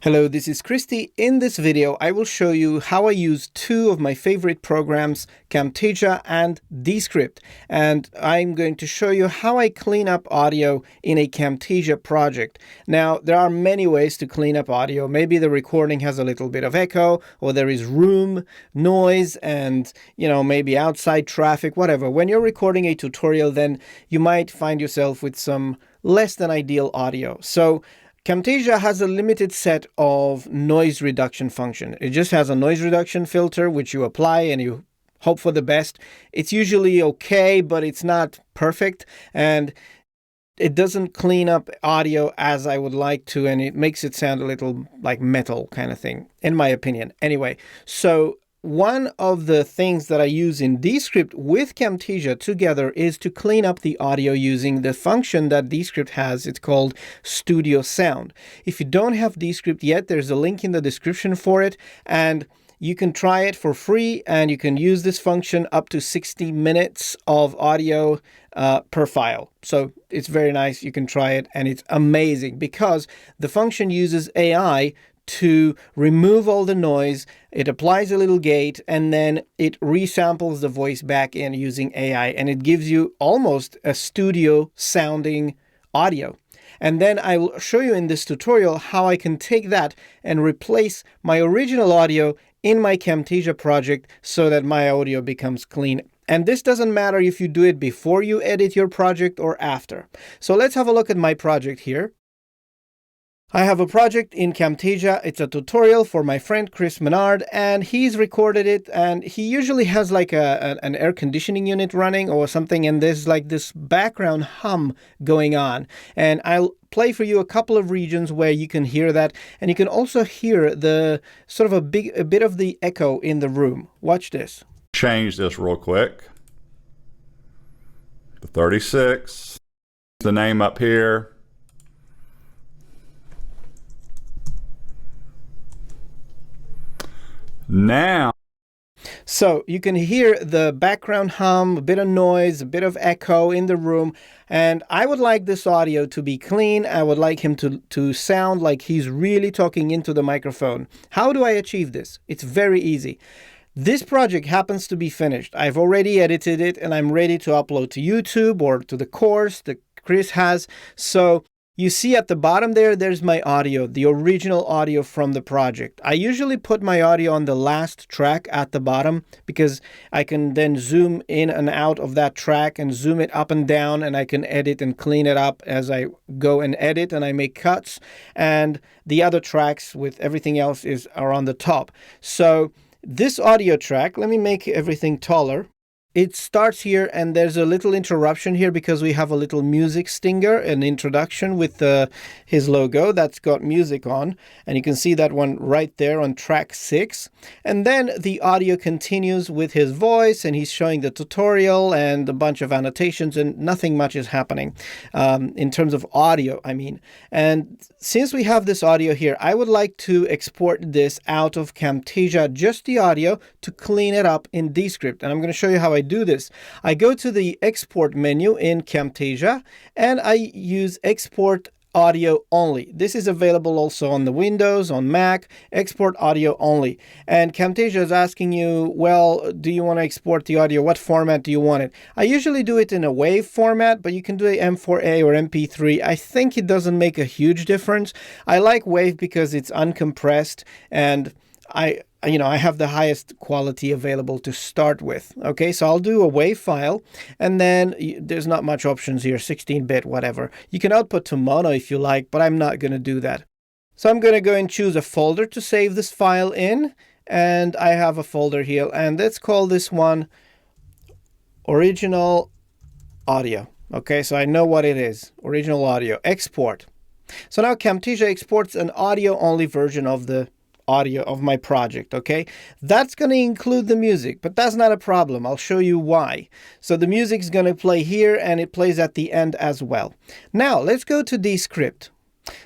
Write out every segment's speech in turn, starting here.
Hello, this is Christy. In this video, I will show you how I use two of my favorite programs, Camtasia and Descript. And I'm going to show you how I clean up audio in a Camtasia project. Now, there are many ways to clean up audio. Maybe the recording has a little bit of echo, or there is room, noise, and, maybe outside traffic, whatever. When you're recording a tutorial, then you might find yourself with some less than ideal audio. So Camtasia has a limited set of noise reduction function. It just has a noise reduction filter, which you apply and you hope for the best. It's usually okay, but it's not perfect. And it doesn't clean up audio as I would like to. And it makes it sound a little like metal kind of thing, in my opinion. Anyway, so one of the things that I use in Descript with Camtasia together is to clean up the audio using the function that Descript has. It's called Studio Sound. If you don't have Descript yet, there's a link in the description for it, and you can try it for free, and you can use this function up to 60 minutes of audio per file. So it's very nice. You can try it, and it's amazing because the function uses AI to remove all the noise. It applies a little gate, and then it resamples the voice back in using AI, and it gives you almost a studio sounding audio. And then I will show you in this tutorial how I can take that and replace my original audio in my Camtasia project so that my audio becomes clean. And this doesn't matter if you do it before you edit your project or after. So let's have a look at my project here. I have a project in Camtasia. It's a tutorial for my friend Chris Menard, and he's recorded it, and he usually has like an air conditioning unit running or something, and there's like this background hum going on. And I'll play for you a couple of regions where you can hear that, and you can also hear the sort of a bit of the echo in the room. Watch this. Change this real quick. The 36, the name up here. Now, so you can hear the background hum, a bit of noise, a bit of echo in the room. And I would like this audio to be clean. I would like him to sound like he's really talking into the microphone. How do I achieve this? It's very easy. This project happens to be finished. I've already edited it, and I'm ready to upload to YouTube or to the course that Chris has. So you see at the bottom there's my audio, the original audio from the project. I usually put my audio on the last track at the bottom because I can then zoom in and out of that track and zoom it up and down, and I can edit and clean it up as I go and edit, and I make cuts. And the other tracks with everything else are on the top. So this audio track, let me make everything taller. It starts here, and there's a little interruption here because we have a little music stinger, an introduction with his logo that's got music on. And you can see that one right there on track 6. And then the audio continues with his voice, and he's showing the tutorial and a bunch of annotations, and nothing much is happening in terms of audio, I mean. And since we have this audio here, I would like to export this out of Camtasia, just the audio, to clean it up in Descript. And I'm going to show you how I do this. I go to the export menu in Camtasia, and I use export audio only. This is available also on the Windows, on Mac, export audio only. And Camtasia is asking you, well, do you want to export the audio? What format do you want it? I usually do it in a WAV format, but you can do a M4A or MP3. I think it doesn't make a huge difference. I like WAV because it's uncompressed, and I have the highest quality available to start with. Okay, so I'll do a WAV file, and then there's not much options here, 16-bit, whatever. You can output to mono if you like, but I'm not going to do that. So I'm going to go and choose a folder to save this file in, and I have a folder here, and let's call this one Original Audio. Okay, so I know what it is, Original Audio, export. So now Camtasia exports an audio-only version of the audio of my project. Okay, that's going to include the music, but that's not a problem. I'll show you why. So the music is going to play here, and it plays at the end as well. Now let's go to Descript.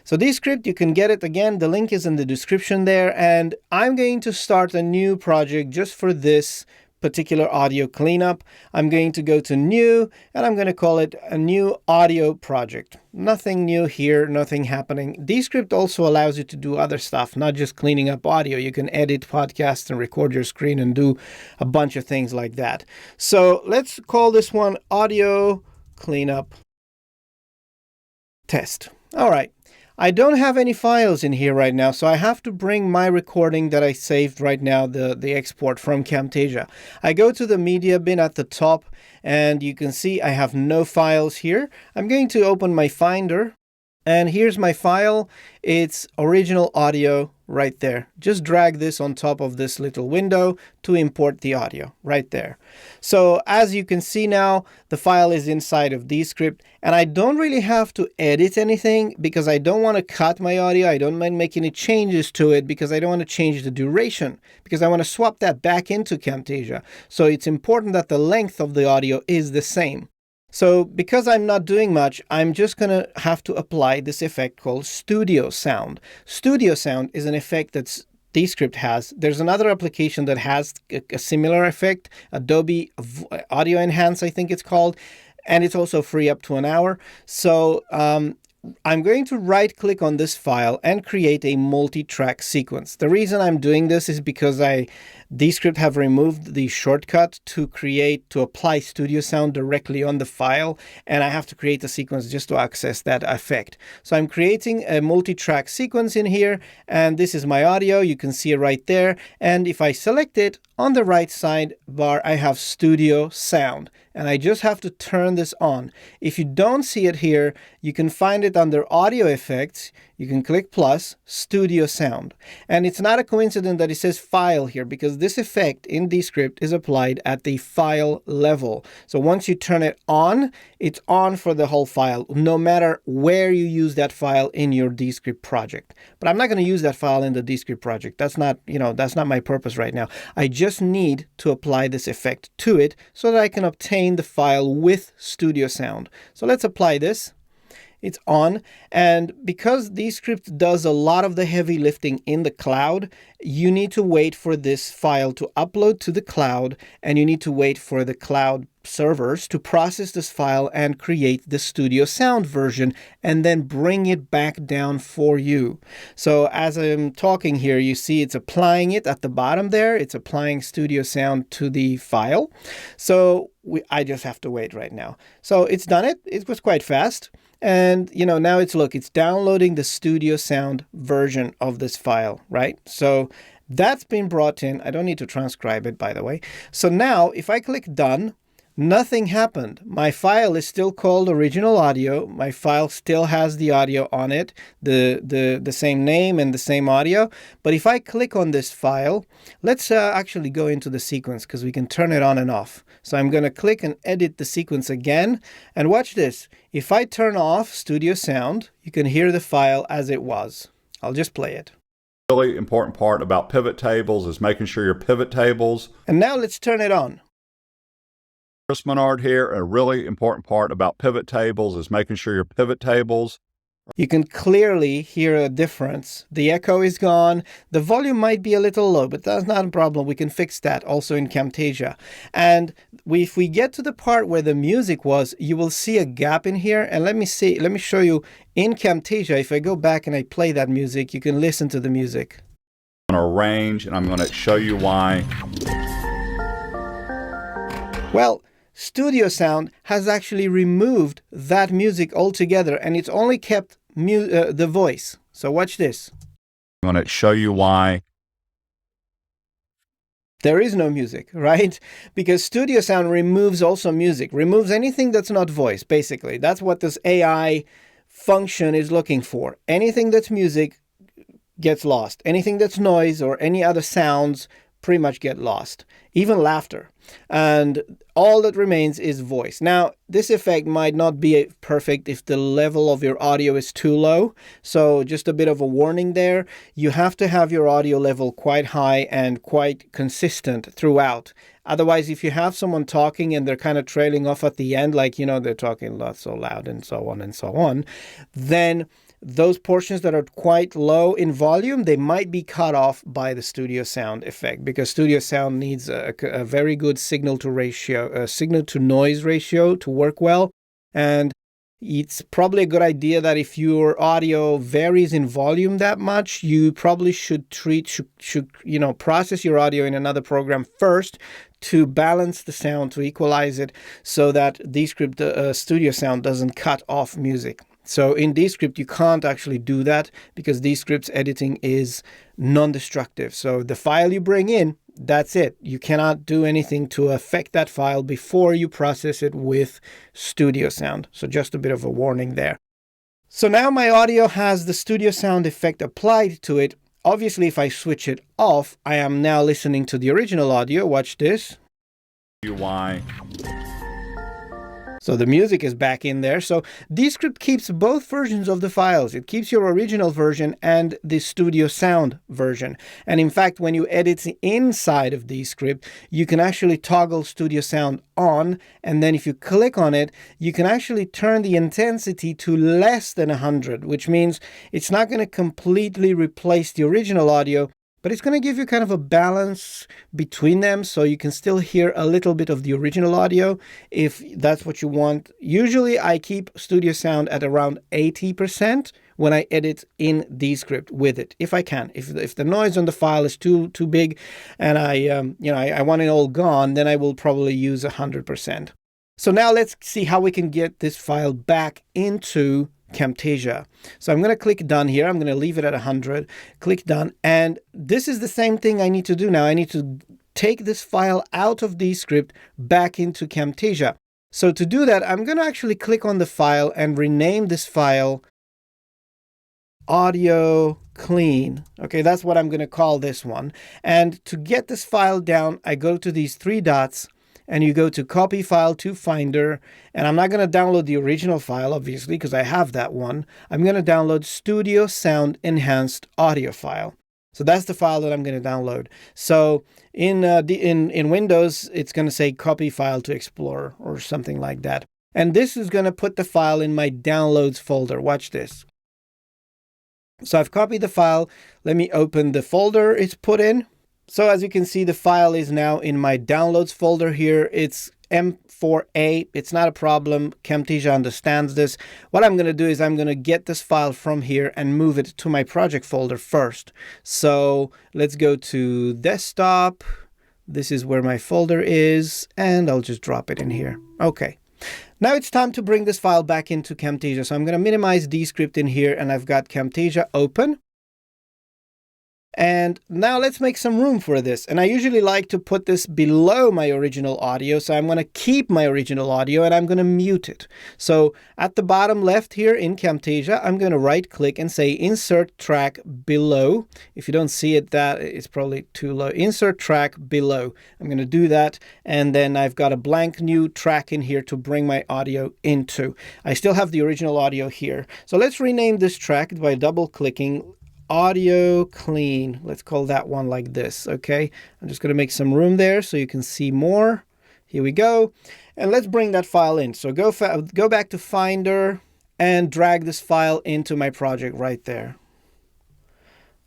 So Descript, you can get it again. The link is in the description there, and I'm going to start a new project just for this particular audio cleanup, I'm going to go to new, and I'm going to call it a new audio project. Nothing new here, nothing happening. Descript also allows you to do other stuff, not just cleaning up audio. You can edit podcasts and record your screen and do a bunch of things like that. So let's call this one audio cleanup test. All right. I don't have any files in here right now, so I have to bring my recording that I saved right now, the export from Camtasia. I go to the media bin at the top, and you can see I have no files here. I'm going to open my Finder, and here's my file. It's original audio right there. Just drag this on top of this little window to import the audio right there. So as you can see now, the file is inside of Descript, and I don't really have to edit anything because I don't want to cut my audio. I don't mind making any changes to it because I don't want to change the duration, because I want to swap that back into Camtasia. So it's important that the length of the audio is the same. So because I'm not doing much, I'm just going to have to apply this effect called Studio Sound. Studio Sound is an effect that Descript has. There's another application that has a similar effect, Adobe Audio Enhance, I think it's called, and it's also free up to an hour. So I'm going to right-click on this file and create a multi-track sequence. The reason I'm doing this is because Descript have removed the shortcut to apply Studio Sound directly on the file, and I have to create a sequence just to access that effect. So I'm creating a multi-track sequence in here, and this is my audio. You can see it right there. And if I select it, on the right side bar, I have Studio Sound, and I just have to turn this on. If you don't see it here, you can find it under Audio Effects. You can click plus, Studio Sound. And it's not a coincidence that it says File here, because this effect in Descript is applied at the file level. So once you turn it on, it's on for the whole file, no matter where you use that file in your Descript project. But I'm not going to use that file in the Descript project. That's not my purpose right now. I just need to apply this effect to it so that I can obtain the file with Studio Sound. So let's apply this. It's on, and because Descript does a lot of the heavy lifting in the cloud, you need to wait for this file to upload to the cloud, and you need to wait for the cloud servers to process this file and create the Studio Sound version and then bring it back down for you. So as I'm talking here, you see it's applying it at the bottom there. It's applying Studio Sound to the file. So I just have to wait right now. So it's done it. It was quite fast. And, now it's downloading the Studio Sound version of this file, right? So that's been brought in. I don't need to transcribe it, by the way. So now if I click done, nothing happened. My file is still called original audio. My file still has the audio on it, the same name and the same audio. But if I click on this file, let's actually go into the sequence because we can turn it on and off. So I'm going to click and edit the sequence again. And watch this. If I turn off Studio Sound, you can hear the file as it was. I'll just play it. Really important part about pivot tables is making sure your pivot tables. And now let's turn it on. Chris Menard here. A really important part about pivot tables is making sure your pivot tables. You can clearly hear a difference. The echo is gone. The volume might be a little low, but that's not a problem. We can fix that also in Camtasia. And if we get to the part where the music was, you will see a gap in here. And let me show you in Camtasia. If I go back and I play that music, you can listen to the music. I'm going to arrange, and I'm going to show you why. Well, Studio Sound has actually removed that music altogether, and it's only kept the voice. So watch this. I'm going to show you why. There is no music, right? Because Studio Sound removes also music, removes anything that's not voice, basically. That's what this AI function is looking for. Anything that's music gets lost. Anything that's noise or any other sounds pretty much get lost, even laughter. And all that remains is voice. Now, this effect might not be perfect if the level of your audio is too low. So just a bit of a warning there. You have to have your audio level quite high and quite consistent throughout. Otherwise, if you have someone talking and they're kind of trailing off at the end, like, they're talking so loud and so on, then those portions that are quite low in volume, they might be cut off by the Studio Sound effect, because Studio Sound needs a very good signal to noise ratio to work well. And it's probably a good idea that if your audio varies in volume that much, you probably should process your audio in another program first to balance the sound, to equalize it, so that Descript Studio Sound doesn't cut off music. So in Descript, you can't actually do that because Descript's editing is non-destructive. So the file you bring in, that's it. You cannot do anything to affect that file before you process it with Studio Sound. So just a bit of a warning there. So now my audio has the Studio Sound effect applied to it. Obviously, if I switch it off, I am now listening to the original audio. Watch this. Why? So the music is back in there. So Descript keeps both versions of the files. It keeps your original version and the Studio Sound version. And in fact, when you edit inside of Descript, you can actually toggle Studio Sound on. And then if you click on it, you can actually turn the intensity to less than 100, which means it's not going to completely replace the original audio, but it's going to give you kind of a balance between them, so you can still hear a little bit of the original audio if that's what you want. Usually I keep Studio Sound at around 80% when I edit in Descript with it, if I can. If the noise on the file is too big and I want it all gone, then I will probably use 100%. So now let's see how we can get this file back into Camtasia. So I'm going to click done here. I'm going to leave it at 100, click done. And this is the same thing I need to do now. I need to take this file out of Descript back into Camtasia. So to do that, I'm going to actually click on the file and rename this file Audio Clean. Okay, that's what I'm going to call this one. And to get this file down, I go to these three dots and you go to Copy File to Finder. And I'm not going to download the original file, obviously, because I have that one. I'm going to download Studio Sound Enhanced Audio file. So that's the file that I'm going to download. So in Windows, it's going to say Copy File to Explorer or something like that. And this is going to put the file in my Downloads folder. Watch this. So I've copied the file. Let me open the folder it's put in. So as you can see, the file is now in my Downloads folder here. It's M4A. It's not a problem. Camtasia understands this. What I'm going to do is I'm going to get this file from here and move it to my project folder first. So let's go to Desktop. This is where my folder is, and I'll just drop it in here. Okay. Now it's time to bring this file back into Camtasia. So I'm going to minimize Descript in here, and I've got Camtasia open. And now let's make some room for this. And I usually like to put this below my original audio. So I'm going to keep my original audio and I'm going to mute it. So at the bottom left here in Camtasia, I'm going to right click and say Insert Track Below. If you don't see it, that is probably too low. Insert Track Below. I'm going to do that. And then I've got a blank new track in here to bring my audio into. I still have the original audio here. So let's rename this track by double clicking Audio Clean. Let's call that one like this. Okay, I'm just going to make some room there so you can see more. Here we go. And let's bring that file in. So go back to Finder and drag this file into my project right there.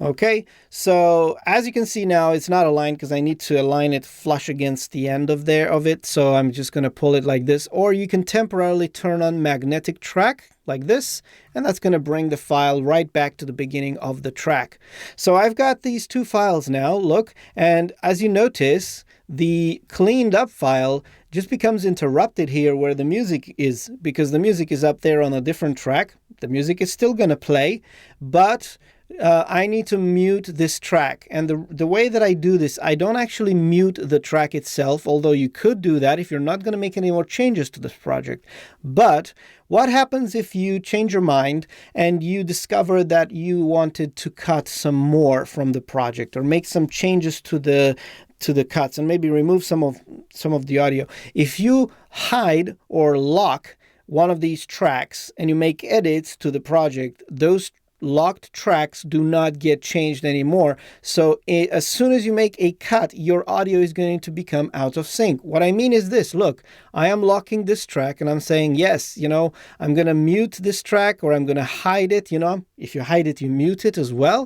Okay, so as you can see now, it's not aligned because I need to align it flush against the end of it. So I'm just going to pull it like this, or you can temporarily turn on magnetic track like this, and that's going to bring the file right back to the beginning of the track. So I've got these two files now, look, and as you notice, the cleaned up file just becomes interrupted here where the music is, because the music is up there on a different track. The music is still going to play, but I need to mute this track. And the way that I do this, I don't actually mute the track itself, although you could do that if you're not going to make any more changes to this project. But what happens if you change your mind and you discover that you wanted to cut some more from the project or make some changes to the cuts and maybe remove some of the audio? If you hide or lock one of these tracks and you make edits to the project, those locked tracks do not get changed anymore. So as soon as you make a cut, your audio is going to become out of sync. What I mean is this. Look, I am locking this track and I'm saying, yes, I'm going to mute this track, or I'm going to hide it. If you hide it, you mute it as well.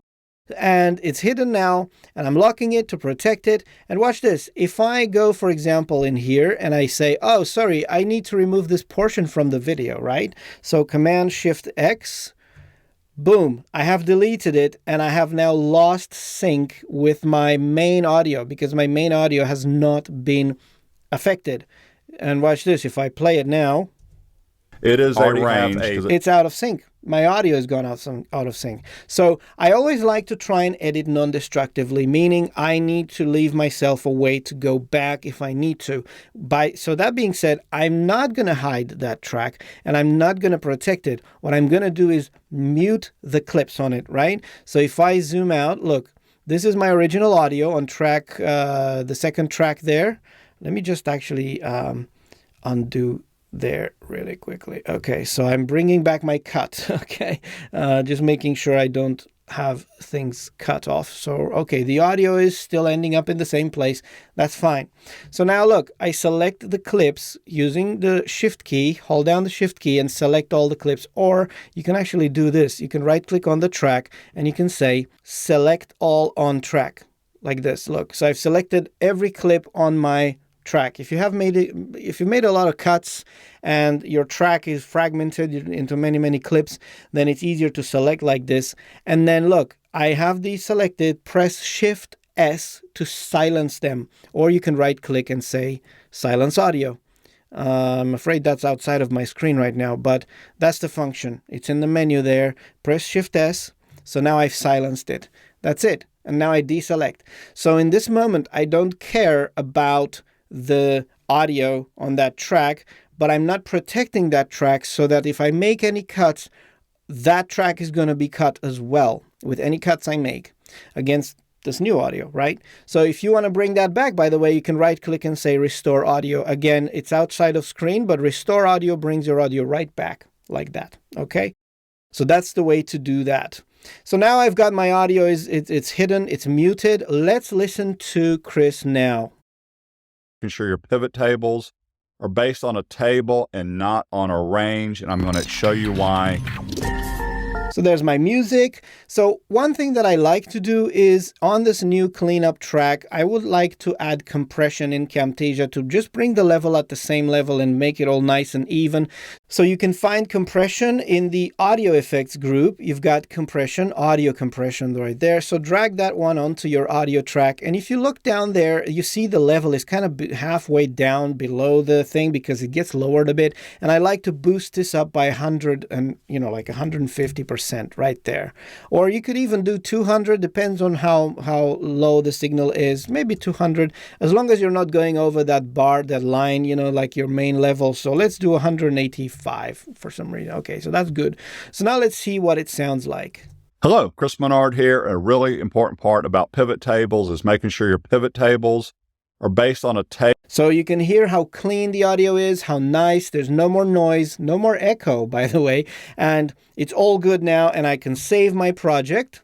And it's hidden now, and I'm locking it to protect it. And watch this. If I go, for example, in here and I say, oh, sorry, I need to remove this portion from the video, right? So Command-Shift-X, boom, I have deleted it, and I have now lost sync with my main audio because my main audio has not been affected. And watch this. If I play it now, it is a range. It's out of sync. My audio has gone out of sync. So I always like to try and edit non-destructively, meaning I need to leave myself a way to go back if I need to. So that being said, I'm not going to hide that track and I'm not going to protect it. What I'm going to do is mute the clips on it, right? So if I zoom out, look, this is my original audio on track, the second track there. Let me just actually undo there really quickly. Okay, so I'm bringing back my cut. Okay, just making sure I don't have things cut off. So, okay, the audio is still ending up in the same place. That's fine. So now look, I select the clips using the Shift key, hold down the Shift key and select all the clips. Or you can actually do this. You can right click on the track and you can say select all on track like this. Look, so I've selected every clip on my track. If you've made a lot of cuts and your track is fragmented into many clips, then it's easier to select like this. And then look, I have these selected. Press Shift S to silence them, or you can right click and say silence audio. I'm afraid that's outside of my screen right now, but that's the function. It's in the menu there. Press Shift S. So now I've silenced it. That's it. And now I deselect. So in this moment, I don't care about the audio on that track, but I'm not protecting that track so that if I make any cuts, that track is going to be cut as well with any cuts I make against this new audio, right? So if you want to bring that back, by the way, you can right click and say restore audio. Again, it's outside of screen, but restore audio brings your audio right back like that. Okay. So that's the way to do that. So now I've got my audio, it's hidden, it's muted. Let's listen to Chris now. Making sure your pivot tables are based on a table and not on a range, and I'm going to show you why. So there's my music. So one thing that I like to do is on this new cleanup track, I would like to add compression in Camtasia to just bring the level at the same level and make it all nice and even. So you can find compression in the audio effects group. You've got compression, audio compression right there. So drag that one onto your audio track. And if you look down there, you see the level is kind of halfway down below the thing because it gets lowered a bit. And I like to boost this up by 100 and, like 150%. Right there. Or you could even do 200, depends on how low the signal is, maybe 200, as long as you're not going over that bar, that line, like your main level. So let's do 185 for some reason. Okay, so that's good. So now let's see what it sounds like. Hello, Chris Menard here. A really important part about pivot tables is making sure your pivot tables are based on a table. So you can hear how clean the audio is, how nice. There's no more noise, no more echo, by the way. And it's all good now. And I can save my project.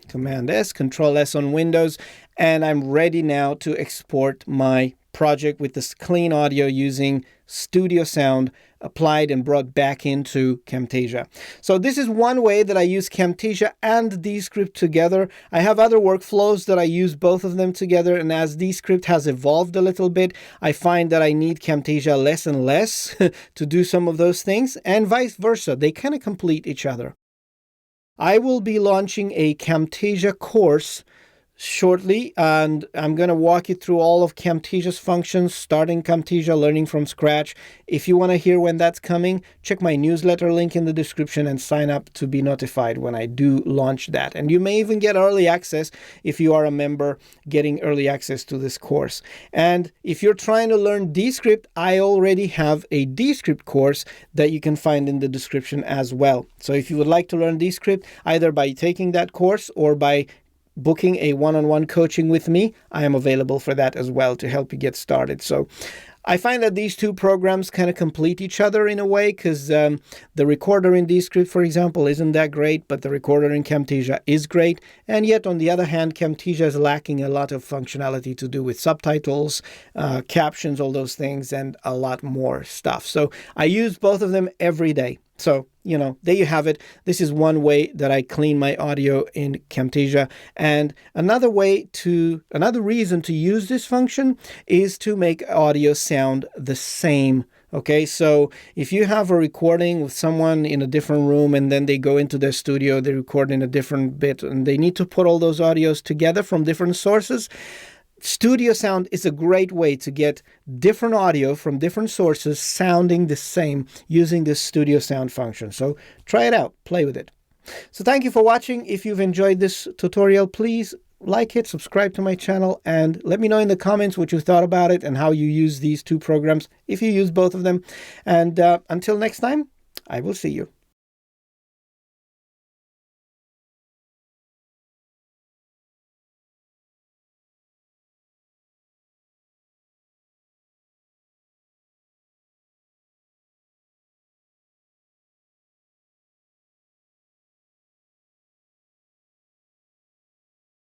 Command S, Control S on Windows. And I'm ready now to export my project with this clean audio using Studio Sound applied and brought back into Camtasia. So this is one way that I use Camtasia and Descript together. I have other workflows that I use both of them together, and as Descript has evolved a little bit, I find that I need Camtasia less and less to do some of those things, and vice versa. They kind of complete each other. I will be launching a Camtasia course shortly, and I'm going to walk you through all of Camtasia's functions, starting Camtasia, learning from scratch. If you want to hear when that's coming, check my newsletter link in the description and sign up to be notified when I do launch that. And you may even get early access if you are a member, getting early access to this course. And if you're trying to learn Descript, I already have a Descript course that you can find in the description as well. So if you would like to learn Descript, either by taking that course or by booking a one-on-one coaching with me, I am available for that as well to help you get started. So I find that these two programs kind of complete each other in a way, because the recorder in Descript, for example, isn't that great, but the recorder in Camtasia is great. And yet, on the other hand, Camtasia is lacking a lot of functionality to do with subtitles, captions, all those things, and a lot more stuff. So I use both of them every day. So, there you have it. This is one way that I clean my audio in Camtasia. And another reason to use this function is to make audio sound the same. Okay, so if you have a recording with someone in a different room and then they go into their studio, they record in a different bit, and they need to put all those audios together from different sources, Studio Sound is a great way to get different audio from different sources sounding the same using this Studio Sound function. So try it out, play with it. So thank you for watching. If you've enjoyed this tutorial, please like it, subscribe to my channel, and let me know in the comments what you thought about it and how you use these two programs, if you use both of them. And until next time, I will see you.